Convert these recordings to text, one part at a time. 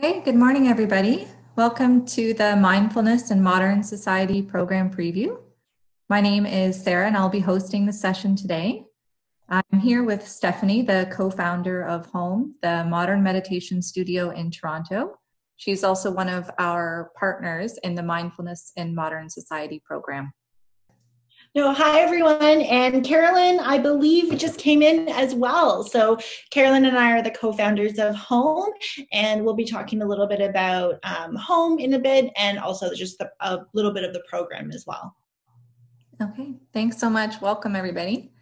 Okay, good morning, everybody. Welcome to the Mindfulness in Modern Society program preview. My name is Sarah, and I'll be hosting the session today. I'm here with Stephanie, the co-founder of Home, the modern meditation studio in Toronto. She's also one of our partners in the Mindfulness in Modern Society program. No, hi everyone, and Carolyn, I believe, just came in as well. So Carolyn and I are the co-founders of Home, and we'll be talking a little bit about Home in a bit, and also just a little bit of the program as well. Okay, thanks so much. Welcome, everybody.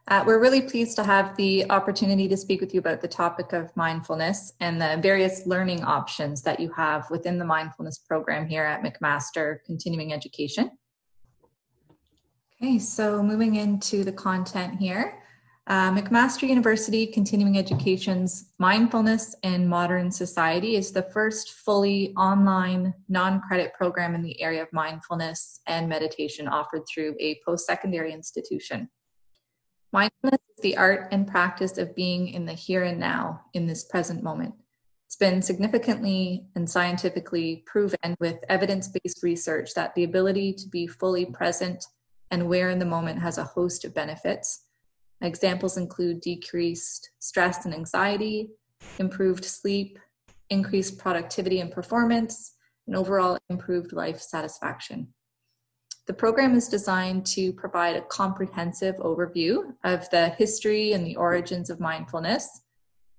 We're really pleased to have the opportunity to speak with you about the topic of mindfulness and the various learning options that you have within the mindfulness program here at McMaster Continuing Education. Okay, so moving into the content here. McMaster University Continuing Education's Mindfulness in Modern Society is the first fully online non-credit program in the area of mindfulness and meditation offered through a post-secondary institution. Mindfulness is the art and practice of being in the here and now, in this present moment. It's been significantly and scientifically proven with evidence-based research that the ability to be fully present and aware in the moment has a host of benefits. Examples include decreased stress and anxiety, improved sleep, increased productivity and performance, and overall improved life satisfaction. The program is designed to provide a comprehensive overview of the history and the origins of mindfulness,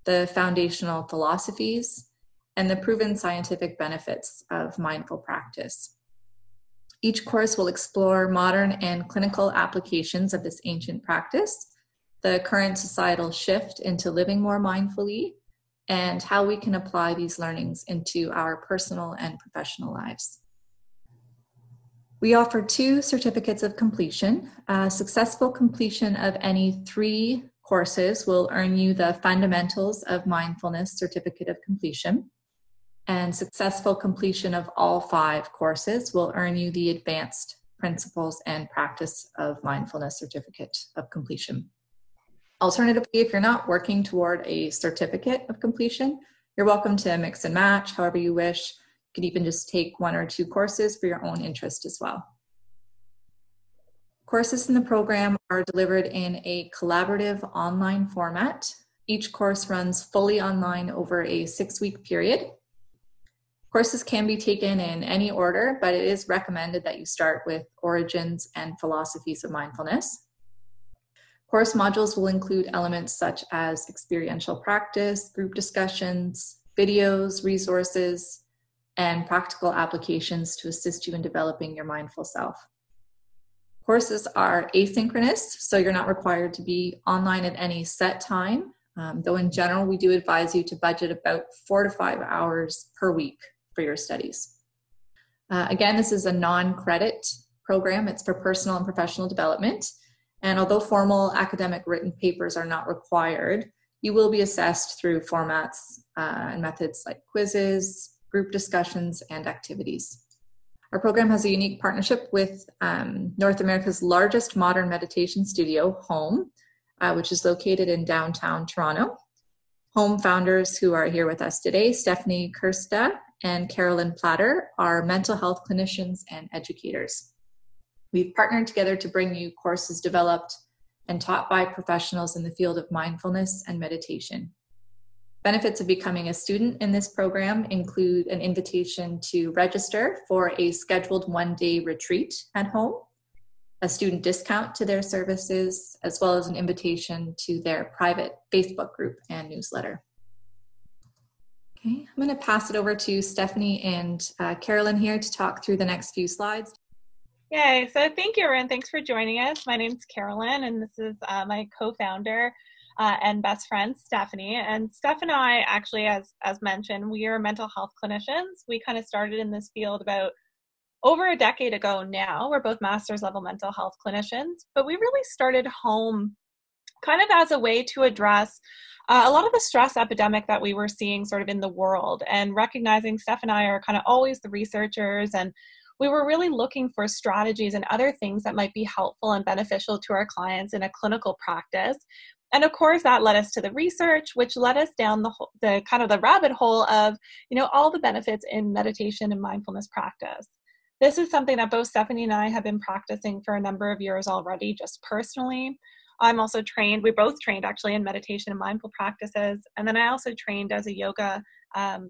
the foundational philosophies, and the proven scientific benefits of mindful practice. Each course will explore modern and clinical applications of this ancient practice, the current societal shift into living more mindfully, and how we can apply these learnings into our personal and professional lives. We offer 2 certificates of completion. Successful completion of any 3 courses will earn you the Fundamentals of Mindfulness Certificate of Completion. And successful completion of all 5 courses will earn you the Advanced Principles and Practice of Mindfulness Certificate of Completion. Alternatively, if you're not working toward a certificate of completion, you're welcome to mix and match however you wish. You could even just take 1 or 2 courses for your own interest as well. Courses in the program are delivered in a collaborative online format. Each course runs fully online over a 6-week period. Courses can be taken in any order, but it is recommended that you start with Origins and Philosophies of Mindfulness. Course modules will include elements such as experiential practice, group discussions, videos, resources, and practical applications to assist you in developing your mindful self. Courses are asynchronous, so you're not required to be online at any set time, though in general, we do advise you to budget about 4 to 5 hours per week for your studies. Again, this is a non-credit program. It's for personal and professional development. And although formal academic written papers are not required, you will be assessed through formats and methods like quizzes, group discussions, and activities. Our program has a unique partnership with North America's largest modern meditation studio, Home, which is located in downtown Toronto. Home founders who are here with us today, Stephanie Kirsta and Carolyn Platter, are mental health clinicians and educators. We've partnered together to bring you courses developed and taught by professionals in the field of mindfulness and meditation. Benefits of becoming a student in this program include an invitation to register for a scheduled 1-day retreat at Home, a student discount to their services, as well as an invitation to their private Facebook group and newsletter. Okay, I'm going to pass it over to Stephanie and Carolyn here to talk through the next few slides. Yay, so thank you, everyone. Thanks for joining us. My name's Carolyn, and this is my co-founder and best friend, Stephanie. And Steph and I actually, as mentioned, we are mental health clinicians. We kind of started in this field about over a decade ago now. We're both master's level mental health clinicians, but we really started Home kind of as a way to address a lot of the stress epidemic that we were seeing sort of in the world, and recognizing Steph and I are kind of always the researchers, and we were really looking for strategies and other things that might be helpful and beneficial to our clients in a clinical practice. And of course, that led us to the research, which led us down the kind of the rabbit hole of, all the benefits in meditation and mindfulness practice. This is something that both Stephanie and I have been practicing for a number of years already, just personally. I'm also trained, we both trained actually in meditation and mindful practices. And then I also trained as a yoga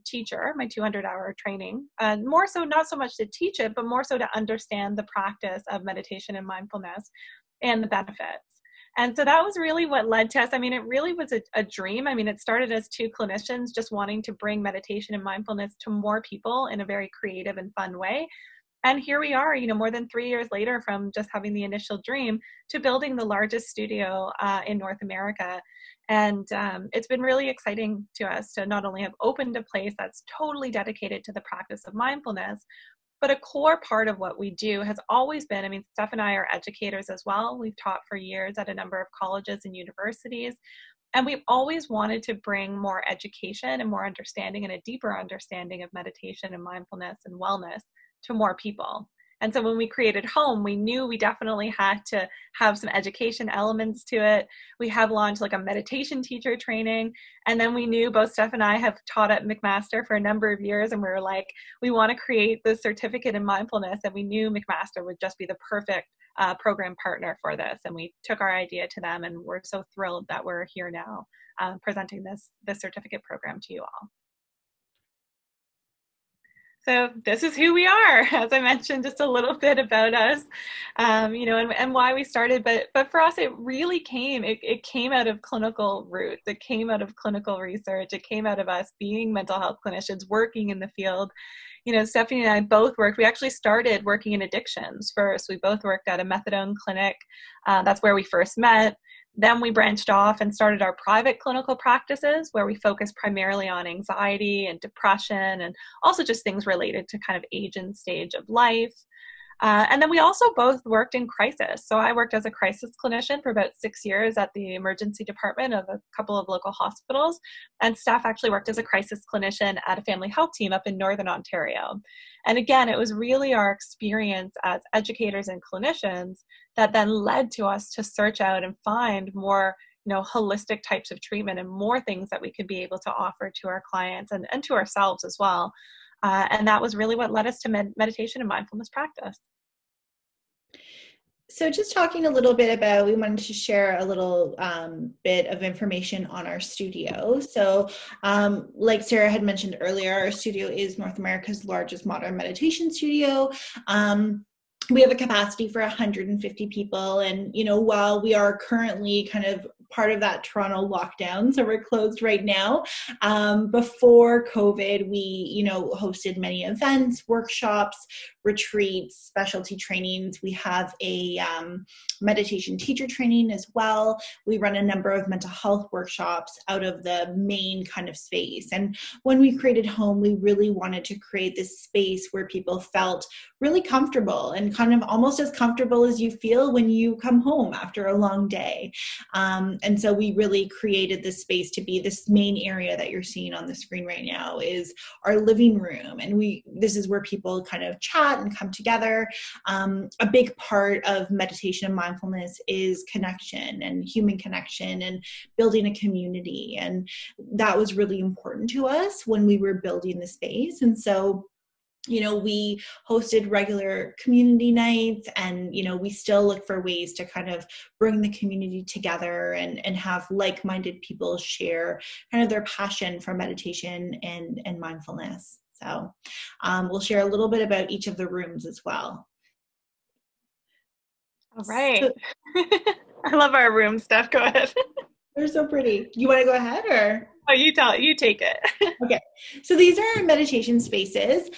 teacher, my 200-hour training, more so not so much to teach it, but more so to understand the practice of meditation and mindfulness and the benefits. And so that was really what led to us. I mean, it really was a dream. I mean, it started as two clinicians just wanting to bring meditation and mindfulness to more people in a very creative and fun way. And here we are, more than 3 years later from just having the initial dream to building the largest studio in North America. And it's been really exciting to us to not only have opened a place that's totally dedicated to the practice of mindfulness, but a core part of what we do has always been, I mean, Steph and I are educators as well. We've taught for years at a number of colleges and universities. And we've always wanted to bring more education and more understanding and a deeper understanding of meditation and mindfulness and wellness to more people. And so when we created Home, we knew we definitely had to have some education elements to it. We have launched like a meditation teacher training. And then we knew both Steph and I have taught at McMaster for a number of years. And we were like, we want to create this certificate in mindfulness. And we knew McMaster would just be the perfect program partner for this. And we took our idea to them. And we're so thrilled that we're here now presenting this certificate program to you all. So this is who we are, as I mentioned, just a little bit about us, and why we started. But for us, it really came out of clinical roots. It came out of clinical research. It came out of us being mental health clinicians, working in the field. Stephanie and I both worked. We actually started working in addictions first. We both worked at a methadone clinic. That's where we first met. Then we branched off and started our private clinical practices where we focus primarily on anxiety and depression and also just things related to kind of age and stage of life. And then we also both worked in crisis. So I worked as a crisis clinician for about 6 years at the emergency department of a couple of local hospitals. And Steph actually worked as a crisis clinician at a family health team up in Northern Ontario. And again, it was really our experience as educators and clinicians that then led to us to search out and find more holistic types of treatment and more things that we could be able to offer to our clients and to ourselves as well. And that was really what led us to meditation and mindfulness practice. So just talking a little bit about, we wanted to share a little bit of information on our studio. So like Sarah had mentioned earlier, our studio is North America's largest modern meditation studio. We have a capacity for 150 people. And, while we are currently kind of part of that Toronto lockdown, so we're closed right now, before COVID, we, hosted many events, workshops, retreats, specialty trainings. We have a meditation teacher training as well. We run a number of mental health workshops out of the main kind of space. And when we created Home, we really wanted to create this space where people felt really comfortable and kind of almost as comfortable as you feel when you come home after a long day. And so we really created this space to be this main area that you're seeing on the screen right now is our living room. And this is where people kind of chat and come together. A big part of meditation and mindfulness is connection and human connection and building a community. And that was really important to us when we were building the space. And so we hosted regular community nights and, we still look for ways to kind of bring the community together and have like-minded people share kind of their passion for meditation and mindfulness. So we'll share a little bit about each of the rooms as well. All right. So, I love our room, Steph. Go ahead. They're so pretty. You want to go ahead or? Oh, you take it. Okay. So these are our meditation spaces.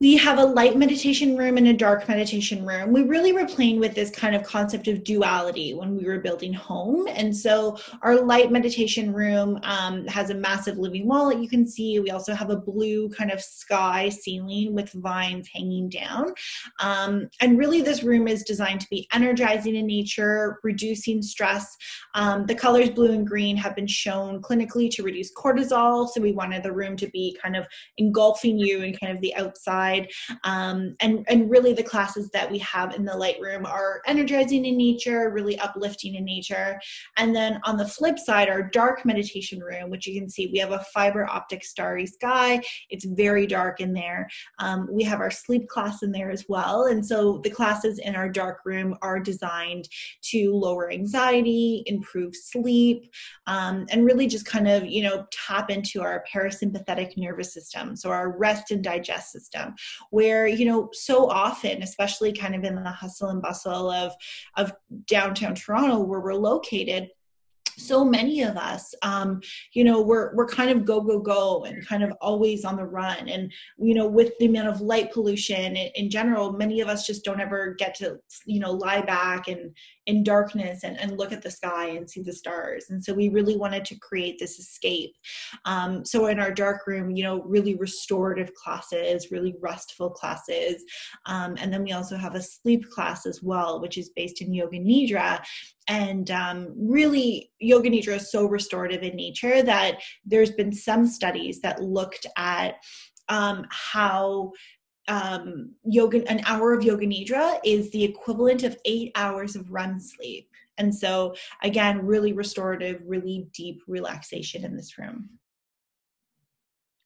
We have a light meditation room and a dark meditation room. We really were playing with this kind of concept of duality when we were building Home. And so our light meditation room has a massive living wall that you can see. We also have a blue kind of sky ceiling with vines hanging down. And really this room is designed to be energizing in nature, reducing stress. The colors blue and green have been shown clinically to reduce cortisol. So we wanted the room to be kind of engulfing you in kind of the outside side. And really the classes that we have in the Lightroom are energizing in nature, really uplifting in nature. And then on the flip side, our dark meditation room, which you can see, we have a fiber optic starry sky. It's very dark in there. We have our sleep class in there as well. And so the classes in our dark room are designed to lower anxiety, improve sleep, and really just kind of, tap into our parasympathetic nervous system. So our rest and digest system, where, so often, especially kind of in the hustle and bustle of downtown Toronto where we're located, so many of us, we're kind of go and kind of always on the run. And, with the amount of light pollution in general, many of us just don't ever get to, lie back and in darkness and look at the sky and see the stars. And so we really wanted to create this escape. So in our dark room, really restorative classes, really restful classes. And then we also have a sleep class as well, which is based in Yoga Nidra. And really, Yoga Nidra is so restorative in nature that there's been some studies that looked at how an hour of Yoga Nidra is the equivalent of 8 hours of REM sleep. And so, again, really restorative, really deep relaxation in this room.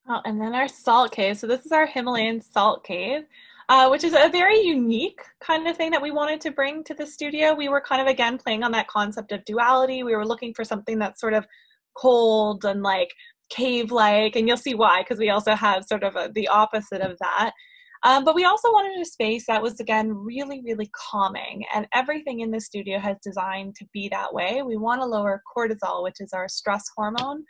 Oh, and then our salt cave. So this is our Himalayan salt cave. Which is a very unique kind of thing that we wanted to bring to the studio. We were kind of, again, playing on that concept of duality. We were looking for something that's sort of cold and like cave-like, and you'll see why, because we also have sort of the opposite of that. But we also wanted a space that was, again, really, really calming, and everything in the studio has designed to be that way. We want to lower cortisol, which is our stress hormone.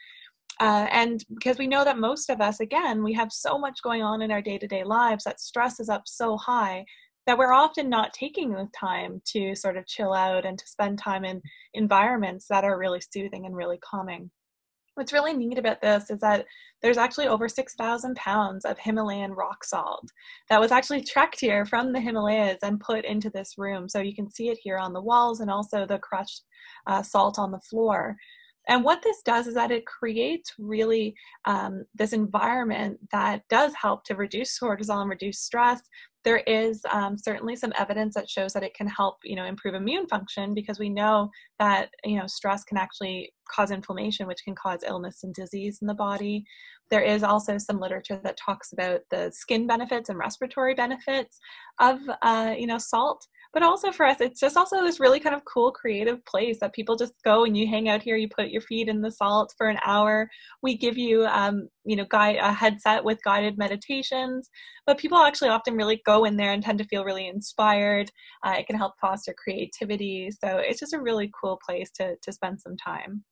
And because we know that most of us, again, we have so much going on in our day-to-day lives that stress is up so high that we're often not taking the time to sort of chill out and to spend time in environments that are really soothing and really calming. What's really neat about this is that there's actually over 6,000 pounds of Himalayan rock salt that was actually trekked here from the Himalayas and put into this room. So you can see it here on the walls and also the crushed salt on the floor. And what this does is that it creates really this environment that does help to reduce cortisol and reduce stress. There is certainly some evidence that shows that it can help, improve immune function, because we know that, stress can actually cause inflammation, which can cause illness and disease in the body. There is also some literature that talks about the skin benefits and respiratory benefits of, salt. But also for us, it's just also this really kind of cool, creative place that people just go and you hang out here, you put your feet in the salt for an hour. We give you, a headset with guided meditations, but people actually often really go in there and tend to feel really inspired. It can help foster creativity. So it's just a really cool place to spend some time.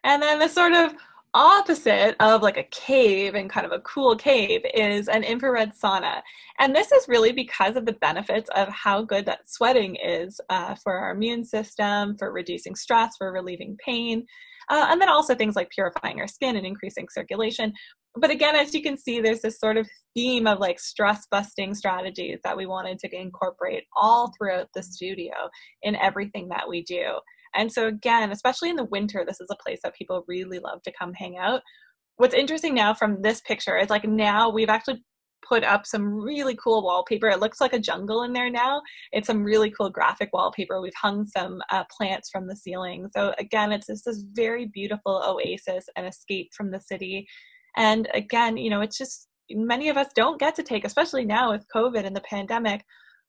And then the sort of opposite of like a cave and kind of a cool cave is an infrared sauna. And this is really because of the benefits of how good that sweating is for our immune system, for reducing stress, for relieving pain, and then also things like purifying our skin and increasing circulation. But again, as you can see, there's this sort of theme of like stress busting strategies that we wanted to incorporate all throughout the studio in everything that we do. And so again, especially in the winter, this is a place that people really love to come hang out. What's interesting now from this picture is like now we've actually put up some really cool wallpaper. It looks like a jungle in there now. It's some really cool graphic wallpaper. We've hung some plants from the ceiling. So again, it's just this very beautiful oasis and escape from the city. And again, it's just many of us don't get to take, especially now with COVID and the pandemic,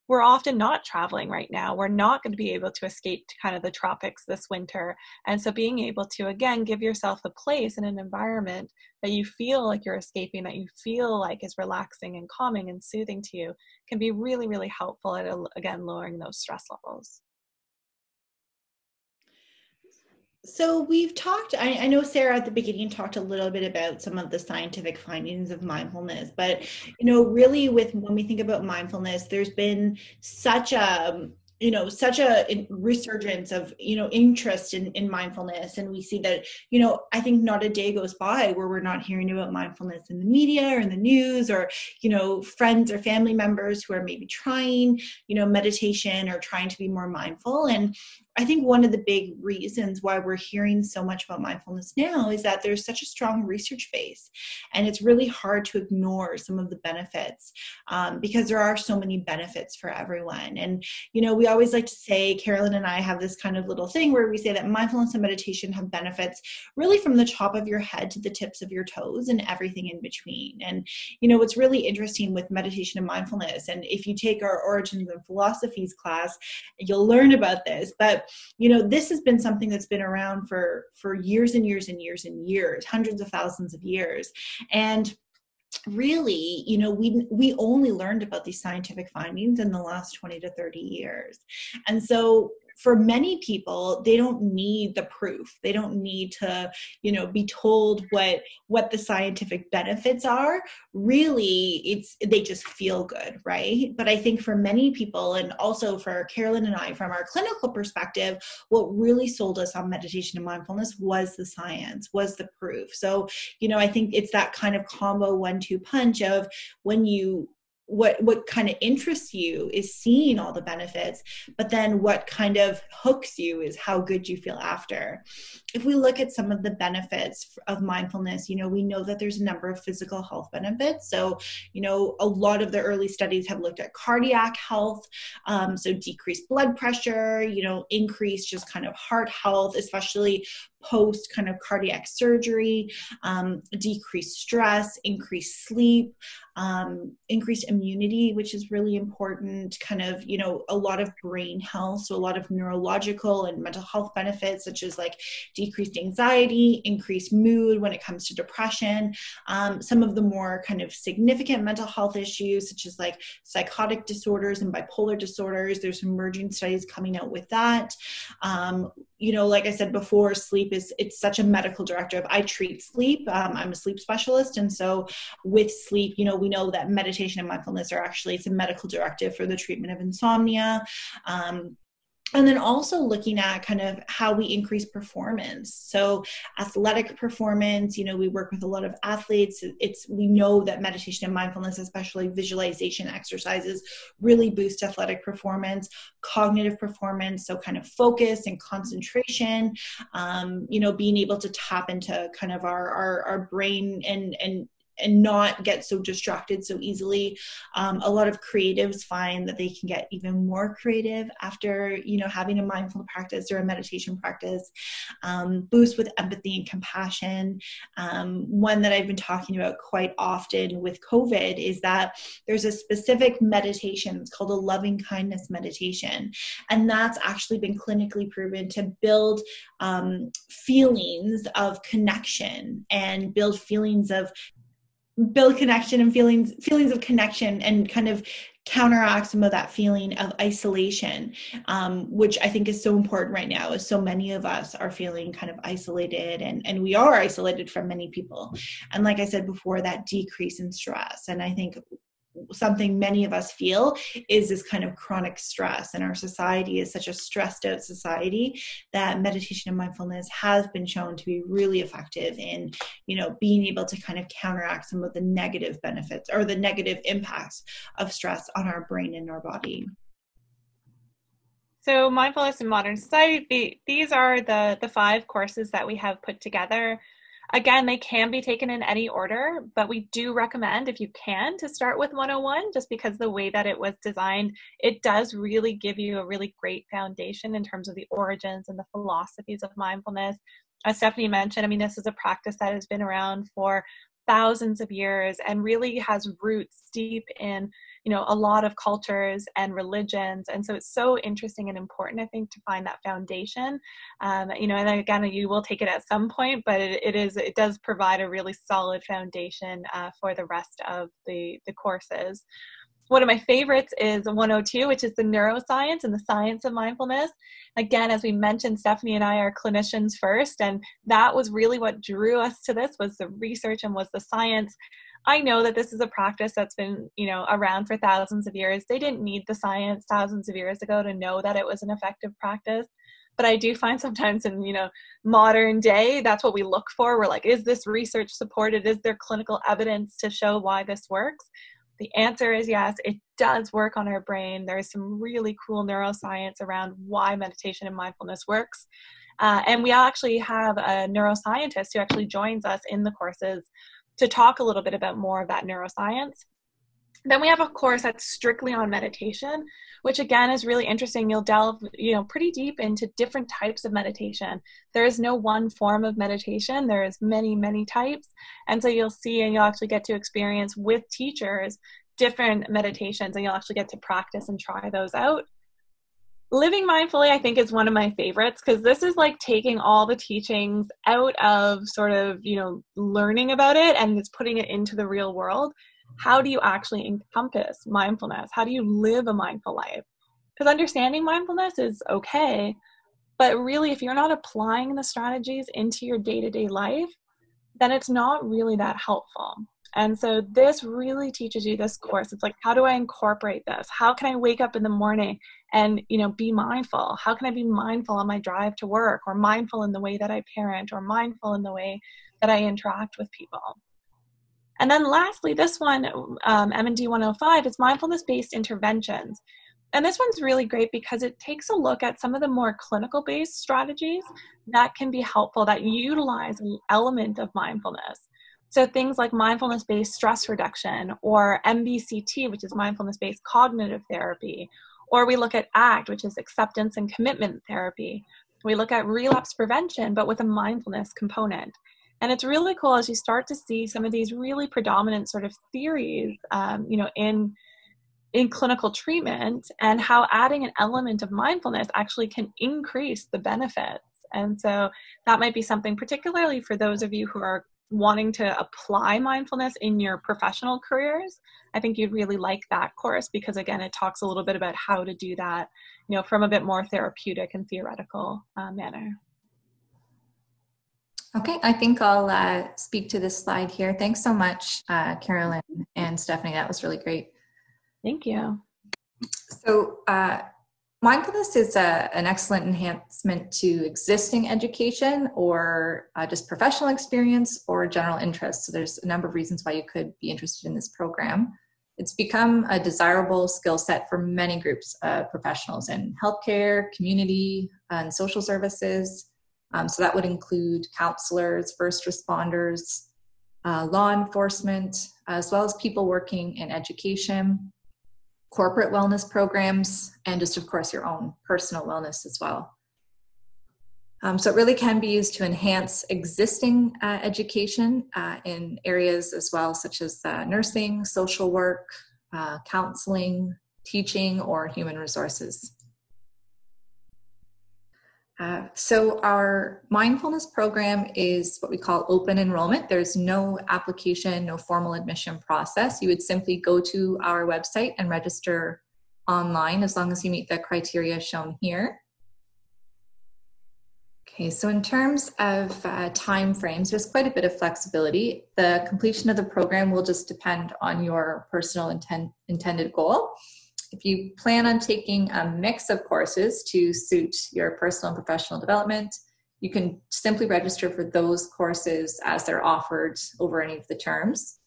we're often not traveling right now. We're not going to be able to escape to kind of the tropics this winter. And so being able to, again, give yourself a place in an environment that you feel like you're escaping, that you feel like is relaxing and calming and soothing to you can be really, really helpful at, again, lowering those stress levels. So we've talked, I know Sarah at the beginning talked a little bit about some of the scientific findings of mindfulness, but, really when we think about mindfulness, there's been such a resurgence of, interest in mindfulness. And we see that, I think not a day goes by where we're not hearing about mindfulness in the media or in the news or, friends or family members who are maybe trying, meditation or trying to be more mindful. And I think one of the big reasons why we're hearing so much about mindfulness now is that there's such a strong research base, and it's really hard to ignore some of the benefits because there are so many benefits for everyone. And, you know, we always like to say, Carolyn and I have this kind of little thing where we say that mindfulness and meditation have benefits really from the top of your head to the tips of your toes and everything in between. And, you know, what's really interesting with meditation and mindfulness, and if you take our Origins and Philosophies class, you'll learn about this, but, you know, this has been something that's been around for years and years and years and years, hundreds of thousands of years. And really, you know, we only learned about these scientific findings in the last 20 to 30 years. And so for many people, they don't need the proof. They don't need to, you know, be told what the scientific benefits are. Really, they just feel good, right? But I think for many people, and also for Carolyn and I, from our clinical perspective, what really sold us on meditation and mindfulness was the science, was the proof. So, you know, I think it's that kind of combo 1-2 punch of when you what kind of interests you is seeing all the benefits, but then what kind of hooks you is how good you feel after. If we look at some of the benefits of mindfulness, you know, we know that there's a number of physical health benefits. So, you know, a lot of the early studies have looked at cardiac health, so decreased blood pressure, you know, increased just kind of heart health, especially post kind of cardiac surgery, decreased stress, increased sleep, increased immunity, which is really important, kind of, you know, a lot of brain health. So a lot of neurological and mental health benefits, such as like decreased anxiety, increased mood when it comes to depression, some of the more kind of significant mental health issues, such as like psychotic disorders and bipolar disorders. There's emerging studies coming out with that. You know, like I said before, sleep it's such a medical directive. I treat sleep. I'm a sleep specialist. And so with sleep, you know, we know that meditation and mindfulness are actually, it's a medical directive for the treatment of insomnia. And then also looking at kind of how we increase performance. So athletic performance, you know, we work with a lot of athletes. We know that meditation and mindfulness, especially visualization exercises, really boost athletic performance, cognitive performance. So kind of focus and concentration, you know, being able to tap into kind of our brain and not get so distracted so easily. A lot of creatives find that they can get even more creative after, you know, having a mindful practice or a meditation practice. Boost with empathy and compassion. One that I've been talking about quite often with COVID is that there's a specific meditation. It's called a loving kindness meditation. And that's actually been clinically proven to build feelings of connection and build connection and feelings of connection, and kind of counteract some of that feeling of isolation, which I think is so important right now, as so many of us are feeling kind of isolated, and we are isolated from many people. And like I said before, that decrease in stress. And I think something many of us feel is this kind of chronic stress, and our society is such a stressed out society that meditation and mindfulness has been shown to be really effective in, you know, being able to kind of counteract some of the negative benefits or the negative impacts of stress on our brain and our body. So mindfulness in modern society, these are the 5 courses that we have put together. Again, they can be taken in any order, but we do recommend, if you can, to start with 101, just because the way that it was designed, it does really give you a really great foundation in terms of the origins and the philosophies of mindfulness. As Stephanie mentioned, I mean, this is a practice that has been around for thousands of years and really has roots deep in, you know, a lot of cultures and religions. And so it's so interesting and important, I think, to find that foundation. You know, and again, you will take it at some point, but it does provide a really solid foundation for the rest of the courses. One of my favorites is 102, which is the neuroscience and the science of mindfulness. Again, as we mentioned, Stephanie and I are clinicians first, and that was really what drew us to this, was the research and was the science. I know that this is a practice that's been, you know, around for thousands of years. They didn't need the science thousands of years ago to know that it was an effective practice. But I do find sometimes in, you know, modern day, that's what we look for. We're like, is this research supported? Is there clinical evidence to show why this works? The answer is yes, it does work on our brain. There's some really cool neuroscience around why meditation and mindfulness works. And we actually have a neuroscientist who actually joins us in the courses to talk a little bit about more of that neuroscience. Then we have a course that's strictly on meditation, which again is really interesting. You'll delve, pretty deep into different types of meditation. There is no one form of meditation. There is many, many types. And so you'll see, and you'll actually get to experience with teachers different meditations, and you'll actually get to practice and try those out. Living Mindfully, I think, is one of my favorites, because this is like taking all the teachings out of sort of, learning about it, and it's putting it into the real world. How do you actually encompass mindfulness? How do you live a mindful life? Because understanding mindfulness is okay, but really if you're not applying the strategies into your day-to-day life, then it's not really that helpful. And so this really teaches you, this course. It's like, how do I incorporate this? How can I wake up in the morning and, be mindful? How can I be mindful on my drive to work, or mindful in the way that I parent, or mindful in the way that I interact with people? And then lastly, this one, M&D 105, is mindfulness-based interventions. And this one's really great because it takes a look at some of the more clinical-based strategies that can be helpful, that utilize an element of mindfulness. So things like mindfulness-based stress reduction, or MBCT, which is mindfulness-based cognitive therapy, or we look at ACT, which is acceptance and commitment therapy. We look at relapse prevention, but with a mindfulness component. And it's really cool as you start to see some of these really predominant sort of theories, in clinical treatment, and how adding an element of mindfulness actually can increase the benefits. And so that might be something, particularly for those of you who are wanting to apply mindfulness in your professional careers. I think you'd really like that course, because again, it talks a little bit about how to do that, from a bit more therapeutic and theoretical manner. Okay, I think I'll speak to this slide here. Thanks so much, Carolyn and Stephanie. That was really great. Thank you. So mindfulness is an excellent enhancement to existing education, or just professional experience, or general interest. So there's a number of reasons why you could be interested in this program. It's become a desirable skill set for many groups of professionals in healthcare, community, and social services. So that would include counselors, first responders, law enforcement, as well as people working in education, corporate wellness programs, and just, of course, your own personal wellness as well. So it really can be used to enhance existing education in areas as well, such as nursing, social work, counseling, teaching, or human resources. So our mindfulness program is what we call open enrollment. There's no application, no formal admission process. You would simply go to our website and register online, as long as you meet the criteria shown here. Okay, so in terms of time frames, there's quite a bit of flexibility. The completion of the program will just depend on your personal intended goal. If you plan on taking a mix of courses to suit your personal and professional development, you can simply register for those courses as they're offered over any of the terms.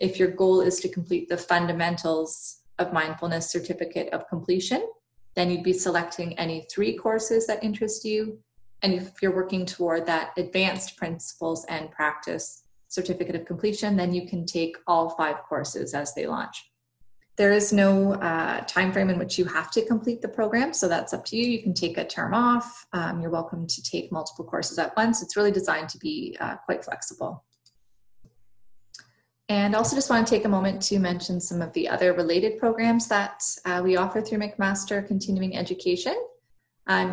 If your goal is to complete the Fundamentals of Mindfulness Certificate of Completion, then you'd be selecting any 3 courses that interest you. And if you're working toward that Advanced Principles and Practice Certificate of Completion, then you can take all 5 courses as they launch. There is no time frame in which you have to complete the program, so that's up to you. You can take a term off. You're welcome to take multiple courses at once. It's really designed to be quite flexible. And also just want to take a moment to mention some of the other related programs that we offer through McMaster Continuing Education.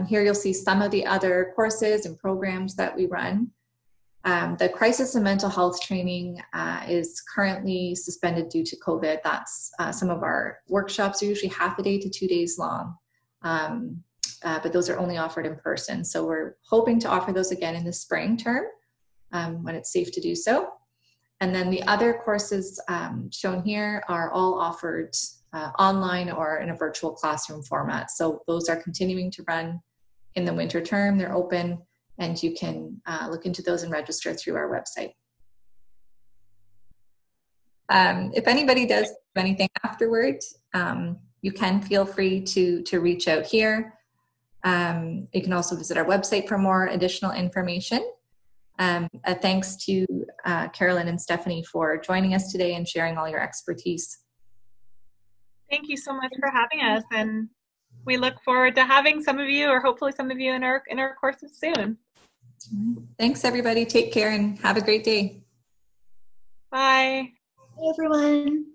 Here you'll see some of the other courses and programs that we run. The crisis and mental health training is currently suspended due to COVID. That's some of our workshops are usually half a day to 2 days long, but those are only offered in person. So we're hoping to offer those again in the spring term when it's safe to do so. And then the other courses shown here are all offered online or in a virtual classroom format. So those are continuing to run in the winter term. They're open, and you can look into those and register through our website. If anybody does anything afterward, you can feel free to reach out here. You can also visit our website for more additional information. Thanks to Carolyn and Stephanie for joining us today and sharing all your expertise. Thank you so much for having us, and we look forward to having some of you, or hopefully some of you, in our courses soon. Thanks, everybody. Take care and have a great day. Bye. Hey, everyone.